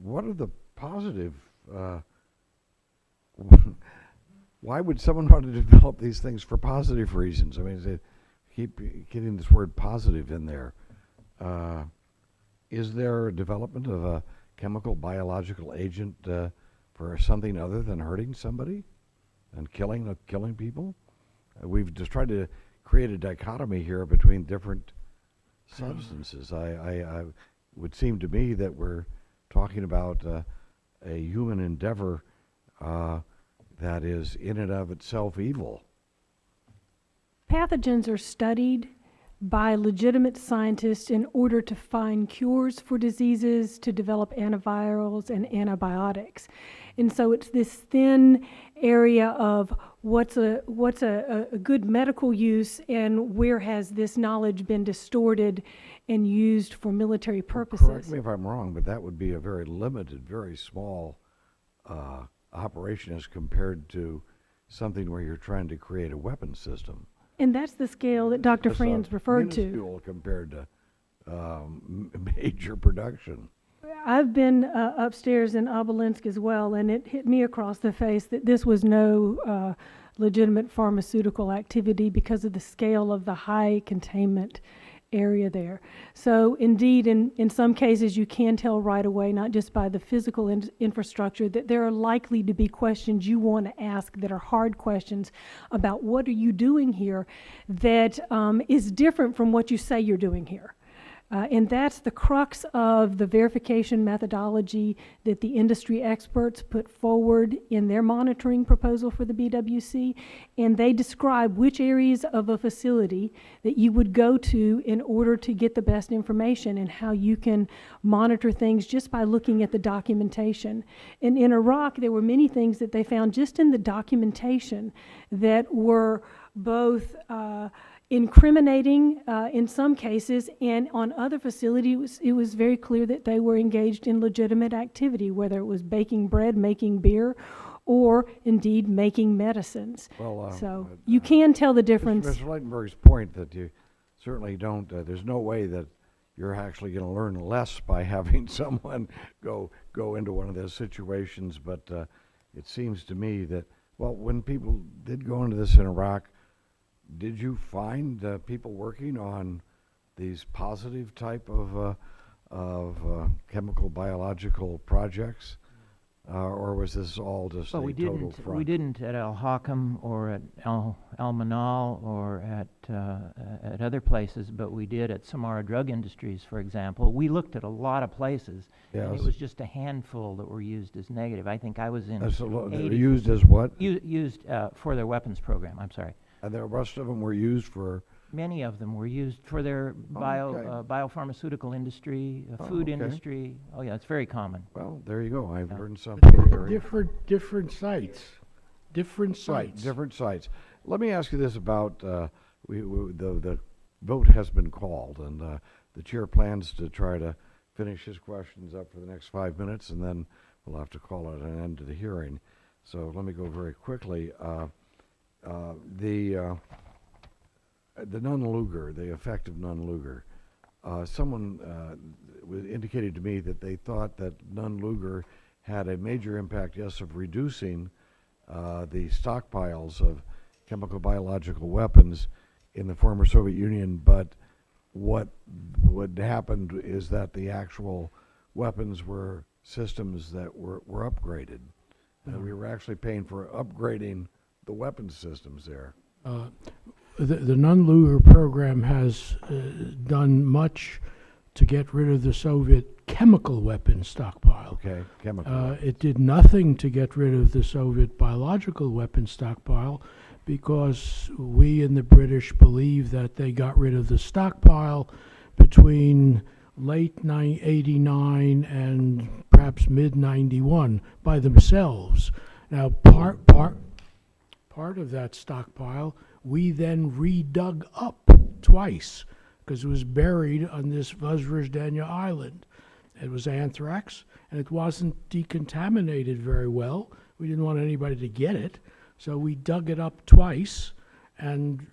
what are the positive? Why would someone want to develop these things for positive reasons? I mean, they keep getting this word positive in there. Is there a development of a chemical biological agent for something other than hurting somebody and killing people? We've just tried to create a dichotomy here between different substances. I would seem to me that we're talking about a human endeavor that is in and of itself evil. Pathogens are studied by legitimate scientists in order to find cures for diseases, to develop antivirals and antibiotics. And so it's this thin area of what's a good medical use and where has this knowledge been distorted and used for military purposes. Correct me if I'm wrong, but that would be a very limited, very small operation as compared to something where you're trying to create a weapon system. And that's the scale that Dr. That's Franz referred to. Minuscule compared to major production. I've been upstairs in Obelinsk as well, and it hit me across the face that this was no legitimate pharmaceutical activity because of the scale of the high containment area there. So indeed, in some cases, you can tell right away, not just by the physical infrastructure, that there are likely to be questions you want to ask that are hard questions about what are you doing here that is different from what you say you're doing here. And that's the crux of the verification methodology that the industry experts put forward in their monitoring proposal for the BWC. And they describe which areas of a facility that you would go to in order to get the best information and how you can monitor things just by looking at the documentation. And in Iraq, there were many things that they found just in the documentation that were both incriminating in some cases, and on other facilities it was very clear that they were engaged in legitimate activity, whether it was baking bread, making beer, or indeed making medicines. Well, so you can tell the difference. Mr. Leitenberg's point that you certainly don't, there's no way that you're actually going to learn less by having someone go into one of those situations, but it seems to me that, well, when people did go into this in Iraq, did you find people working on these positive type of chemical biological projects, or was this all just a total front? We didn't at Al Hakam or at Al Manal or at other places, but we did at Samara Drug Industries, for example. We looked at a lot of places, and it was just a handful that were used as negative. I think I was in. Used as what? Used for their weapons program. I'm sorry. And the rest of them were used for? Many of them were used for their biopharmaceutical industry, food industry. Oh yeah, it's very common. Well, there you go. I've learned something. Different sites. Right, different sites. Let me ask you this about the vote has been called, and the chair plans to try to finish his questions up for the next 5 minutes, and then we'll have to call it an end to the hearing. So let me go very quickly. The Nunn-Lugar, the effect of Nunn-Lugar. Someone indicated to me that they thought that Nunn-Lugar had a major impact, yes, of reducing the stockpiles of chemical biological weapons in the former Soviet Union, but what happened is that the actual weapons were systems that were upgraded. We were actually paying for upgrading the weapons systems there. The Nunn-Lugar program has done much to get rid of the Soviet chemical weapons stockpile. Okay, chemical. It did nothing to get rid of the Soviet biological weapons stockpile because we and the British believe that they got rid of the stockpile between late 89 and perhaps mid-91 by themselves. Now, part of that stockpile we then redug up twice because it was buried on this Vozrozhdenia Island. It was anthrax, and it wasn't decontaminated very well. We didn't want anybody to get it, so we dug it up twice and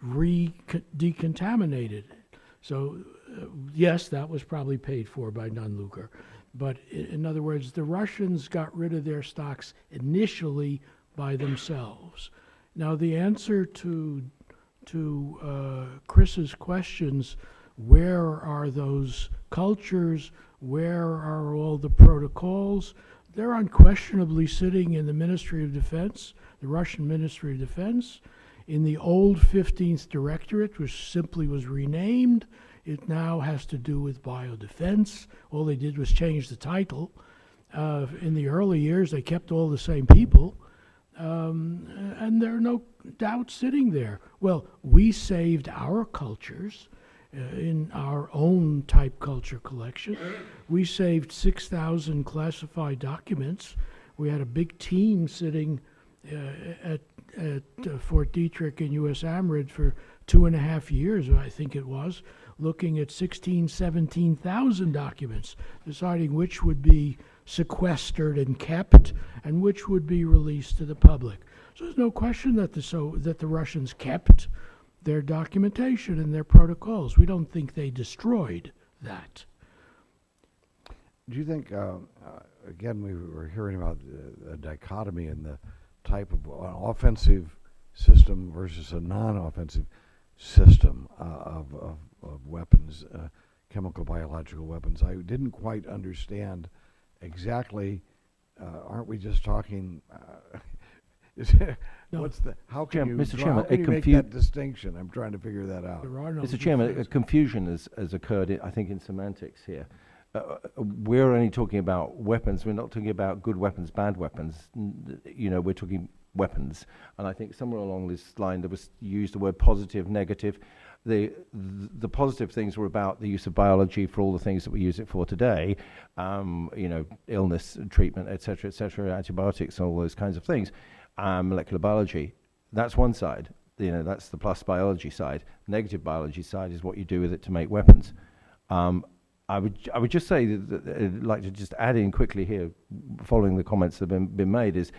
decontaminated it. So, yes, that was probably paid for by Nunn-Lugar. But in other words, the Russians got rid of their stocks initially by themselves. Now, the answer to Chris's questions, where are those cultures? Where are all the protocols? They're unquestionably sitting in the Ministry of Defense, the Russian Ministry of Defense, in the old 15th Directorate, which simply was renamed. It now has to do with biodefense. All they did was change the title. In the early years, they kept all the same people, and there are no doubt sitting there. Well, we saved our cultures in our own type culture collection. We saved 6,000 classified documents. We had a big team sitting at Fort Detrick in U.S. Amrid for 2.5 years, I think it was, looking at 17,000 documents, deciding which would be sequestered and kept and which would be released to the public. So there's no question that the Russians kept their documentation and their protocols. We don't think they destroyed that. Do you think, again, we were hearing about a dichotomy in the type of offensive system versus a non-offensive system of weapons, chemical, biological weapons. I didn't quite understand exactly, aren't we just talking, No. what's the, how can you, Mr. draw, Chairman, how can you make that distinction? I'm trying to figure that out. There are no Mr. Chairman, a differences. confusion has occurred, I think, in semantics here. We're only talking about weapons. We're not talking about good weapons, bad weapons. You know, we're talking weapons. And I think somewhere along this line there was used the word positive, negative. The positive things were about the use of biology for all the things that we use it for today. You know, illness treatment, et cetera, antibiotics, all those kinds of things. Molecular biology. That's one side. You know, that's the plus biology side. Negative biology side is what you do with it to make weapons. I would just say that I'd like to just add in quickly here, following the comments that have been made, is,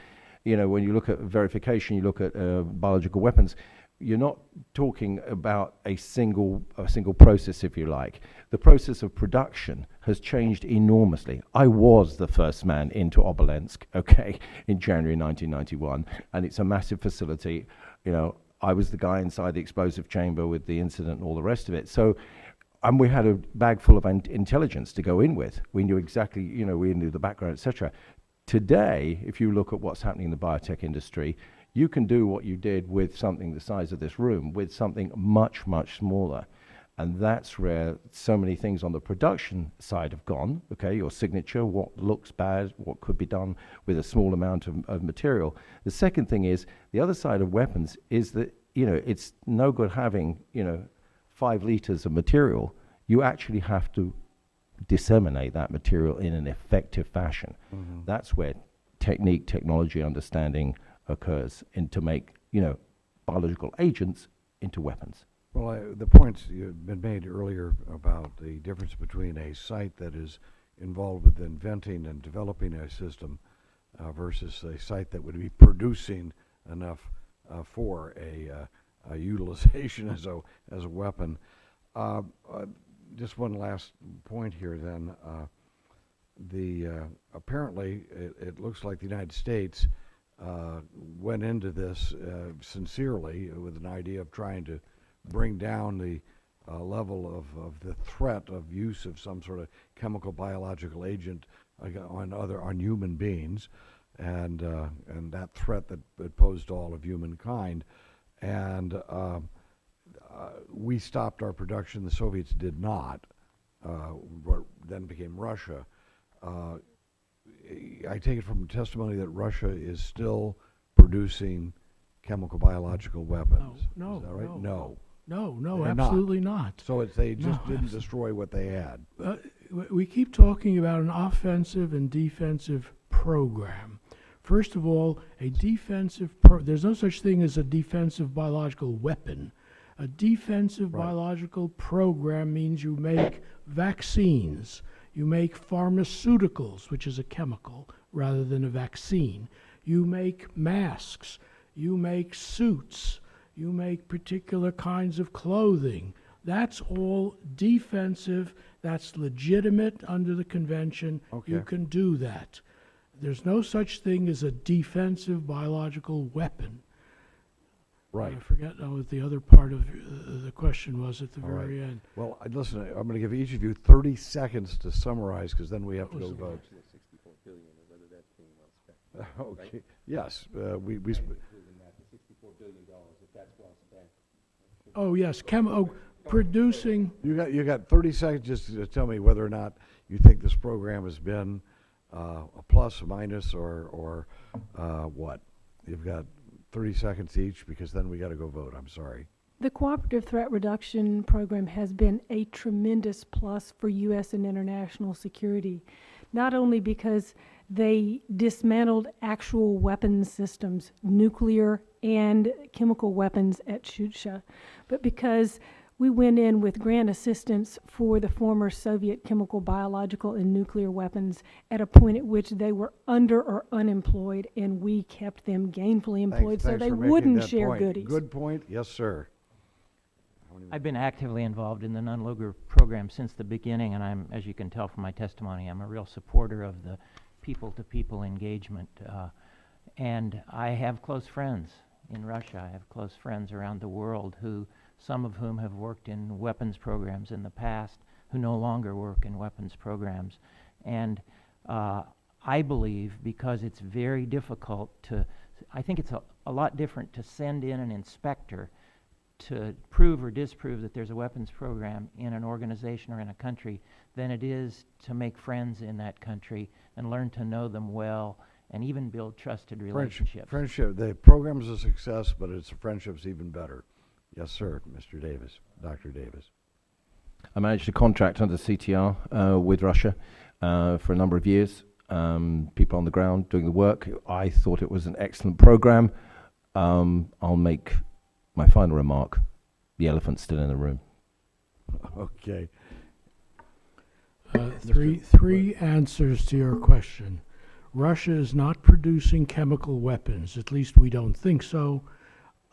you know, when you look at verification, you look at biological weapons, you're not talking about a single process, if you like. The process of production has changed enormously. I was the first man into Obelensk, okay, in January 1991, and it's a massive facility. You know, I was the guy inside the explosive chamber with the incident and all the rest of it. So, and we had a bag full of intelligence to go in with. We knew exactly, you know, we knew the background, etc. Today, if you look at what's happening in the biotech industry, you can do what you did with something the size of this room, with something much, much smaller. And that's where so many things on the production side have gone, okay, your signature, what looks bad, what could be done with a small amount of material. The second thing is, the other side of weapons is that, you know, it's no good having, you know, 5 liters of material. You actually have to disseminate that material in an effective fashion. Mm-hmm. That's where technique, technology, understanding occurs, and to make, you know, biological agents into weapons. Well, the points you've been made earlier about the difference between a site that is involved with inventing and developing a system versus a site that would be producing enough for a utilization as a weapon. Just one last point here then. Apparently it looks like the United States went into this sincerely with an idea of trying to bring down the level of the threat of use of some sort of chemical biological agent on human beings, and that threat that it posed to all of humankind. And we stopped our production. The Soviets did not. What then became Russia. I take it from testimony that Russia is still producing chemical biological weapons. No, Is that right? No. No, They're absolutely not. So they just No, didn't destroy what they had. We keep talking about an offensive and defensive program. First of all, a defensive there's no such thing as a defensive biological weapon. A defensive biological program means you make vaccines, you make pharmaceuticals, which is a chemical rather than a vaccine. You make masks, you make suits, you make particular kinds of clothing. That's all defensive. That's legitimate under the convention. You Okay. can do that. There's no such thing as a defensive biological weapon. Right. I forget now what the other part of the question was at the All right. very end. Well, listen, I'm going to give each of you 30 seconds to summarize, because then we have to What go was the vote. Actually, 64 billion, and whether that's being well spent. Okay, yes, we, Including that, the $64 billion, if that's well spent. Oh, yes, producing, you got 30 seconds just to tell me whether or not you think this program has been a plus, a minus, or what? You've got 30 seconds each, because then we got to go vote. I'm sorry. The Cooperative Threat Reduction Program has been a tremendous plus for U.S. and international security, not only because they dismantled actual weapons systems, nuclear and chemical weapons at Shusha, but because we went in with grant assistance for the former Soviet chemical, biological, and nuclear weapons at a point at which they were under or unemployed, and we kept them gainfully employed so Thanks they for making wouldn't that share point. goodies. Good point. Yes, sir. I've been actively involved in the non-Lugar program since the beginning, and I'm, as you can tell from my testimony, I'm a real supporter of the people-to-people engagement. And I have close friends in Russia. I have close friends around the world some of whom have worked in weapons programs in the past, who no longer work in weapons programs. And I believe, because it's very difficult I think it's a lot different to send in an inspector to prove or disprove that there's a weapons program in an organization or in a country than it is to make friends in that country and learn to know them well and even build trusted relationships. Friendship. The program's a success, but its friendship's even better. Yes, sir, Mr. Davis, Dr. Davis. I managed a contract under CTR with Russia for a number of years. People on the ground doing the work. I thought it was an excellent program. I'll make my final remark. The elephant's still in the room. Okay. Three answers to your question. Russia is not producing chemical weapons, at least we don't think so.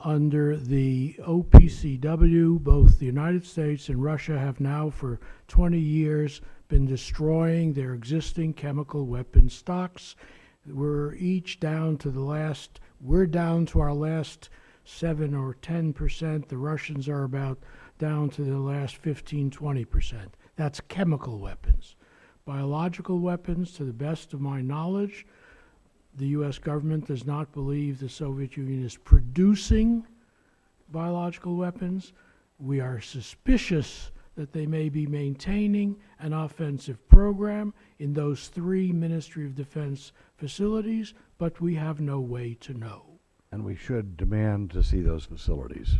Under the OPCW, both the United States and Russia have now for 20 years been destroying their existing chemical weapon stocks. We're down to our last 7 or 10%. The Russians are about down to the last 15, 20%. That's chemical weapons. Biological weapons, to the best of my knowledge, the U.S. government does not believe the Soviet Union is producing biological weapons. We are suspicious that they may be maintaining an offensive program in those 3 Ministry of Defense facilities, but we have no way to know. And we should demand to see those facilities.